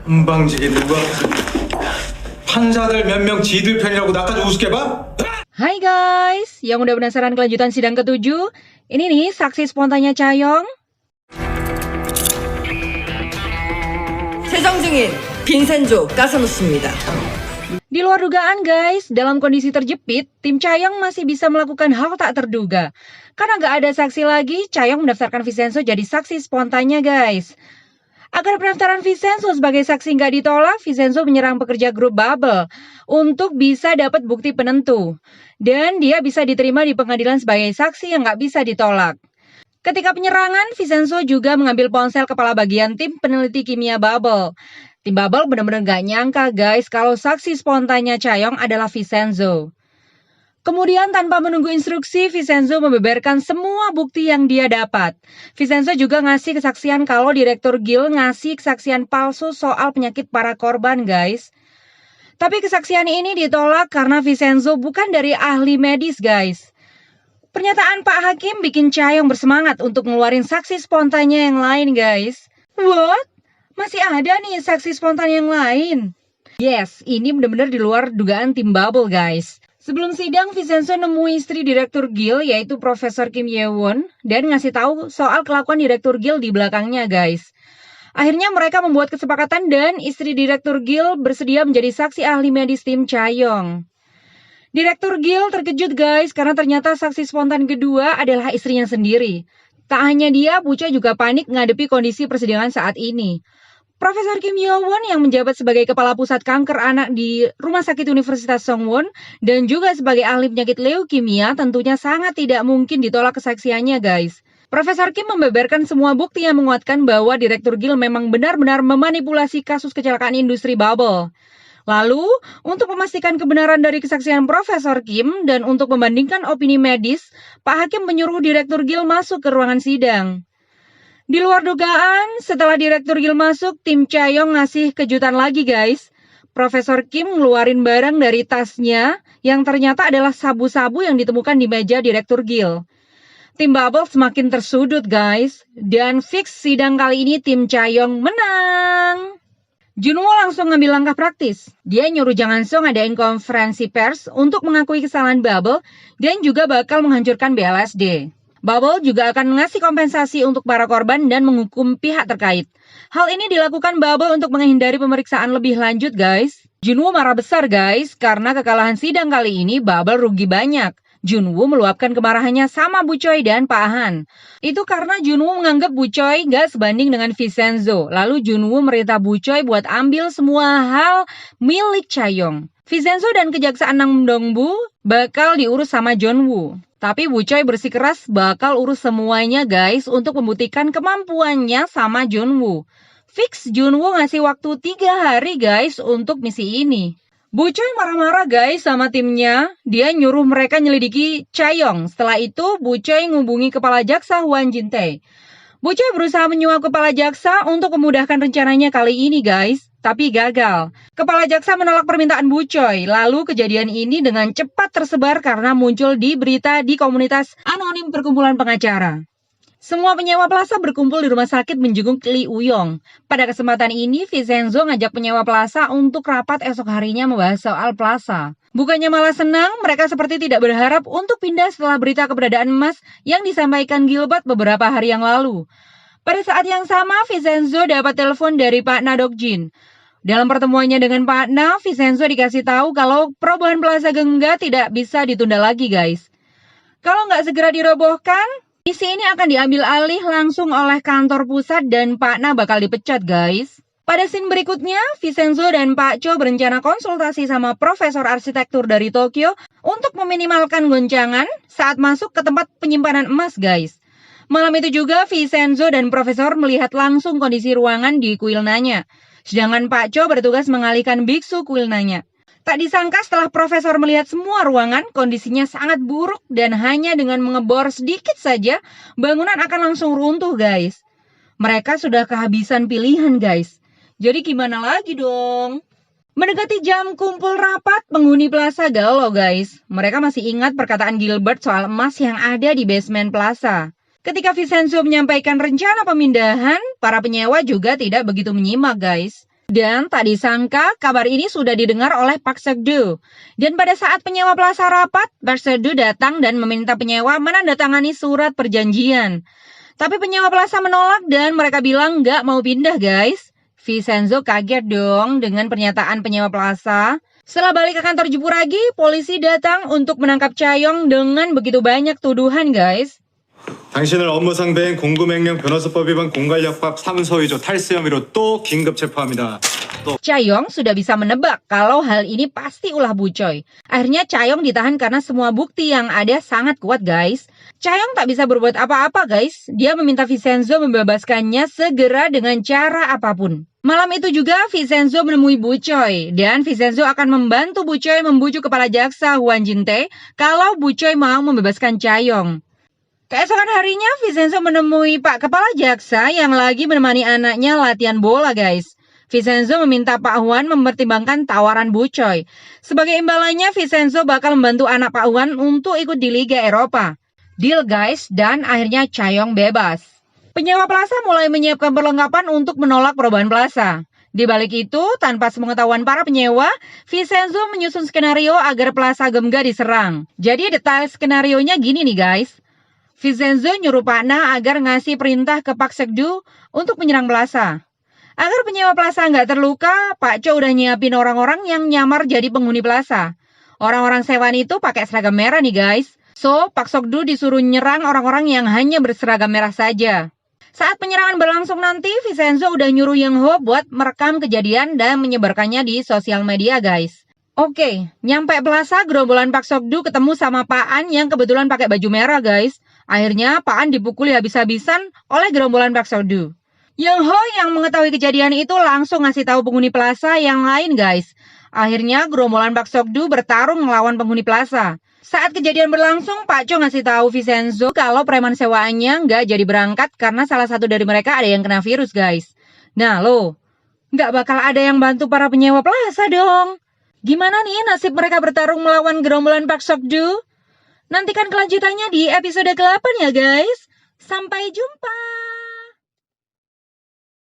건방지게 누가 판사들 몇 명 지들 편이라고 나까지 우습게 봐? Hai guys, yang udah penasaran kelanjutan sidang ke-7? Ini nih saksi spontannya Chaeyoung. 세정 증인 빈센조 가사노스입니다. Di luar dugaan guys, dalam kondisi terjepit, tim Chaeyoung masih bisa melakukan hal tak terduga. Karena gak ada saksi lagi, Chaeyoung mendaftarkan Vincenzo jadi saksi spontannya guys. Agar pendaftaran Vincenzo sebagai saksi nggak ditolak, Vincenzo menyerang pekerja grup Bubble untuk bisa dapat bukti penentu. Dan dia bisa diterima di pengadilan sebagai saksi yang nggak bisa ditolak. Ketika penyerangan, Vincenzo juga mengambil ponsel kepala bagian tim peneliti kimia Bubble. Tim Bubble benar-benar nggak nyangka guys kalau saksi spontannya Chaeyoung adalah Vincenzo. Kemudian tanpa menunggu instruksi, Vincenzo membeberkan semua bukti yang dia dapat. Vincenzo juga ngasih kesaksian kalau Direktur Gil ngasih kesaksian palsu soal penyakit para korban, guys. Tapi kesaksian ini ditolak karena Vincenzo bukan dari ahli medis, guys. Pernyataan Pak Hakim bikin Chaeyoung bersemangat untuk ngeluarin saksi spontannya yang lain, guys. What? Masih ada nih saksi spontan yang lain? Yes, ini benar-benar di luar dugaan tim Bubble, guys. Sebelum sidang, Vincenzo nemui istri Direktur Gil, yaitu Profesor Kim Ye-won, dan ngasih tahu soal kelakuan Direktur Gil di belakangnya, guys. Akhirnya mereka membuat kesepakatan dan istri Direktur Gil bersedia menjadi saksi ahli medis tim Chaeyoung. Direktur Gil terkejut, guys, karena ternyata saksi spontan kedua adalah istrinya sendiri. Tak hanya dia, Buchoi juga panik menghadapi kondisi persidangan saat ini. Profesor Kim Ye-won yang menjabat sebagai Kepala Pusat Kanker Anak di Rumah Sakit Universitas Songwon dan juga sebagai ahli penyakit leukemia tentunya sangat tidak mungkin ditolak kesaksiannya, guys. Profesor Kim membeberkan semua bukti yang menguatkan bahwa Direktur Gil memang benar-benar memanipulasi kasus kecelakaan industri Bubble. Lalu, untuk memastikan kebenaran dari kesaksian Profesor Kim dan untuk membandingkan opini medis, Pak Hakim menyuruh Direktur Gil masuk ke ruangan sidang. Di luar dugaan, setelah Direktur Gil masuk, tim Chaeyoung ngasih kejutan lagi, guys. Profesor Kim ngeluarin barang dari tasnya yang ternyata adalah sabu-sabu yang ditemukan di meja Direktur Gil. Tim Bubble semakin tersudut, guys. Dan fix sidang kali ini tim Chaeyoung menang. Junwoo langsung ngambil langkah praktis. Dia nyuruh Jang Han-sung ngadain konferensi pers untuk mengakui kesalahan Bubble dan juga bakal menghancurkan BLSD. Bubble juga akan ngasih kompensasi untuk para korban dan menghukum pihak terkait. Hal ini dilakukan Bubble untuk menghindari pemeriksaan lebih lanjut, guys. Junwoo marah besar, guys, karena kekalahan sidang kali ini Bubble rugi banyak. Junwoo meluapkan kemarahannya sama Buchoi dan Pak Han. Itu karena Junwoo menganggap Buchoi gak sebanding dengan Vincenzo. Lalu Junwoo merintah Buchoi buat ambil semua hal milik Chaeyoung. Vincenzo dan Kejaksaan Nam Dong-bu bakal diurus sama Junwoo. Tapi Buchoi bersikeras bakal urus semuanya, guys, untuk membuktikan kemampuannya sama Junwoo. Fix Junwoo ngasih waktu 3 hari, guys, untuk misi ini. Buchoi marah-marah, guys, sama timnya. Dia nyuruh mereka nyelidiki Chaeyoung. Setelah itu, Buchoi ngubungi Kepala Jaksa Hwan Jin-tae. Buchoi berusaha menyuap Kepala Jaksa untuk memudahkan rencananya kali ini, guys. Tapi gagal. Kepala Jaksa menolak permintaan Buchoi. Lalu kejadian ini dengan cepat tersebar karena muncul di berita di komunitas anonim perkumpulan pengacara. Semua penyewa plaza berkumpul di rumah sakit menjenguk Lee Uyong. Pada kesempatan ini, Vincenzo ngajak penyewa plaza untuk rapat esok harinya membahas soal plaza. Bukannya malah senang, mereka seperti tidak berharap untuk pindah setelah berita keberadaan emas yang disampaikan Gilbert beberapa hari yang lalu. Pada saat yang sama, Vincenzo dapat telepon dari Pak Na Dok-jin. Dalam pertemuannya dengan Pak Na, Vincenzo dikasih tahu kalau perobohan Plaza Gengga tidak bisa ditunda lagi, guys. Kalau nggak segera dirobohkan, misi ini akan diambil alih langsung oleh kantor pusat dan Pak Na bakal dipecat, guys. Pada scene berikutnya, Vincenzo dan Pak Cho berencana konsultasi sama profesor arsitektur dari Tokyo untuk meminimalkan goncangan saat masuk ke tempat penyimpanan emas, guys. Malam itu juga, Vincenzo dan profesor melihat langsung kondisi ruangan di kuilnanya. Sedangkan Pak Cho bertugas mengalihkan biksu kuilnanya. Tak disangka setelah profesor melihat semua ruangan, kondisinya sangat buruk dan hanya dengan mengebor sedikit saja, bangunan akan langsung runtuh, guys. Mereka sudah kehabisan pilihan, guys. Jadi gimana lagi dong? Mendekati jam kumpul rapat, penghuni plaza galau, guys. Mereka masih ingat perkataan Gilbert soal emas yang ada di basement plaza. Ketika Vincenzo menyampaikan rencana pemindahan, para penyewa juga tidak begitu menyimak, guys. Dan tak disangka kabar ini sudah didengar oleh Park Seok-do. Dan pada saat penyewa plaza rapat, Park Seok-do datang dan meminta penyewa menandatangani surat perjanjian. Tapi penyewa plaza menolak dan mereka bilang nggak mau pindah guys. Vincenzo kaget dong dengan pernyataan penyewa plaza. Setelah balik ke kantor Jepuragi, polisi datang untuk menangkap Chae-yong dengan begitu banyak tuduhan guys. 당신을 업무 상대인 공구맹령 변호사법 위반 공갈협박 3서 2조 탈세 혐의로 또 긴급 체포합니다. Chae-yong sudah bisa menebak kalau hal ini pasti ulah Bu Choi. Akhirnya Chae-yong ditahan karena semua bukti yang ada sangat kuat guys. Chae-yong tak bisa berbuat apa-apa guys. Dia meminta Vincenzo membebaskannya segera dengan cara apapun. Malam itu juga Vincenzo menemui Bu Choi dan Vincenzo akan membantu Bu Choi membujuk kepala jaksa Hwan Jin-tae kalau Bu Choi mau membebaskan Chae-yong. Keesokan harinya Vincenzo menemui Pak Kepala Jaksa yang lagi menemani anaknya latihan bola guys. Vincenzo meminta Pak Hwan mempertimbangkan tawaran Bu Choi. Sebagai imbalannya, Vincenzo bakal membantu anak Pak Hwan untuk ikut di Liga Eropa. Deal guys, dan akhirnya Chae-yong bebas. Penyewa plaza mulai menyiapkan perlengkapan untuk menolak perubahan plaza. Di balik itu, tanpa sepengetahuan para penyewa, Vincenzo menyusun skenario agar plaza Gemga diserang. Jadi detail skenarionya gini nih guys. Vincenzo nyuruh Pak Na agar ngasih perintah ke Park Seok-do untuk menyerang plaza. Agar penyewa plaza nggak terluka, Pak Cho udah nyiapin orang-orang yang nyamar jadi penghuni plaza. Orang-orang sewaan itu pakai seragam merah nih guys. So, Park Seok-do disuruh nyerang orang-orang yang hanya berseragam merah saja. Saat penyerangan berlangsung nanti, Vincenzo udah nyuruh Young Ho buat merekam kejadian dan menyebarkannya di sosial media guys. Oke, nyampe plaza gerombolan Park Seok-do ketemu sama Pak An yang kebetulan pakai baju merah guys. Akhirnya Pak An dipukuli habis-habisan oleh gerombolan Park Seok-do. Young Ho yang mengetahui kejadian itu langsung ngasih tahu penghuni plaza yang lain guys. Akhirnya gerombolan Park Seok-do bertarung melawan penghuni plaza. Saat kejadian berlangsung, Pak Cho ngasih tahu Vincenzo kalau preman sewaannya nggak jadi berangkat karena salah satu dari mereka ada yang kena virus guys. Nah lo, nggak bakal ada yang bantu para penyewa plaza dong. Gimana nih nasib mereka bertarung melawan gerombolan Park Seok-do? Nantikan kelanjutannya di episode ke-8 ya guys. Sampai jumpa.